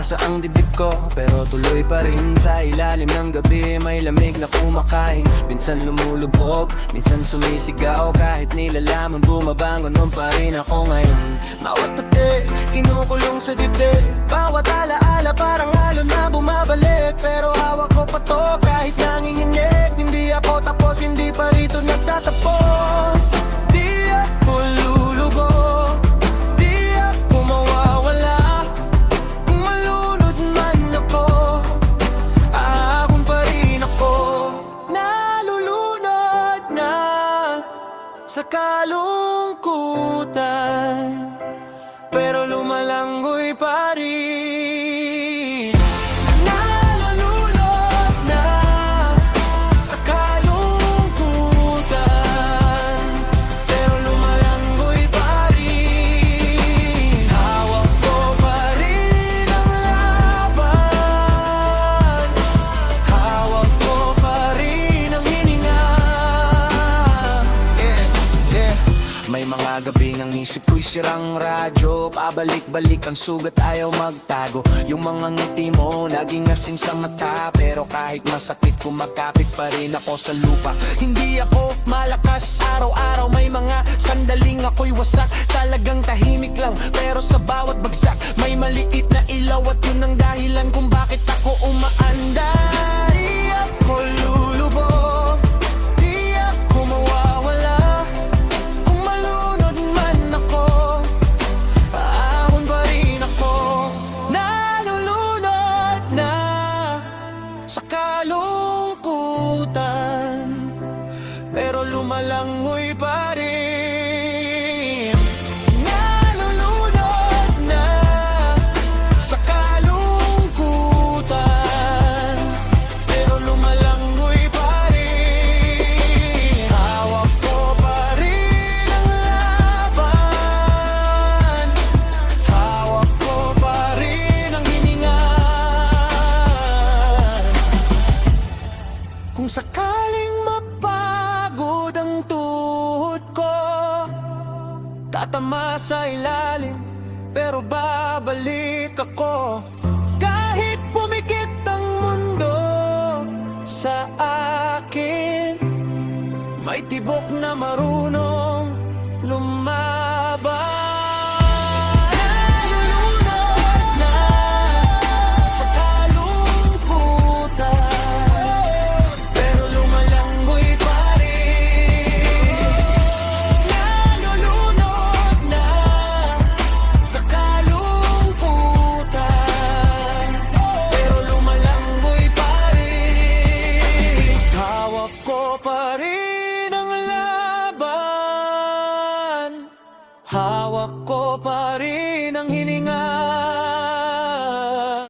basa ang dibdib ko, pero tuloy pa rin sa ilalim ng gabi. May lamig na kumakain, minsan lumulubog, minsan sumisigaw. Kahit nilalaman bumabangon, nun pa rin ako ngayon. Bawat tabi, kinukulong sa dibdib. Bawat alaala parang alon na bumabalik. Pero hawak ko pa to kahit nanginginig. Hindi ako tapos, hindi pa rito nagtatapos. Di ako lulubog, di ako mawawala. Kung malunod man ako, ahon pa rin ako. Nalulunod na sa kalungkutan, pero lumalangoy pa rin. Nalulunod na sa kalungkutan, pero lumalangoy pa rin. Hawak ko pa rin ang laban, hawak ko pa rin ang hininga. May mga gabing ang isip ko'y sirang radyo. Pabalik-balik ang sugat, ayaw magtago. Yung mga ngiti mo, naging asin sa mata. Pero kahit masakit, kumakapit pa rin ako sa lupa. Hindi ako malakas, araw-araw may mga sandaling ako'y wasak. Talagang tahimik lang, pero sa bawat bagsak may maliit na ilaw. At yun ang dahilan kung bakit ako umaanda. Di ako lulubog, di ako mawawala. Kung malunod man ako, ahon pa rin ako. Nalulunod na sa kalungkutan, pero lumalangoy pa rin. Nalulunod na sa kalungkutan, pero lumalangoy pa rin. Hawak ko pa rin ang laban, hawak ko pa rin ang hininga. Kung sakaling mapagod ang tuhod ko, tatama sa ilalim, pero babalik ako. Kahit pumikit ang mundo sa akin, may tibok na marunong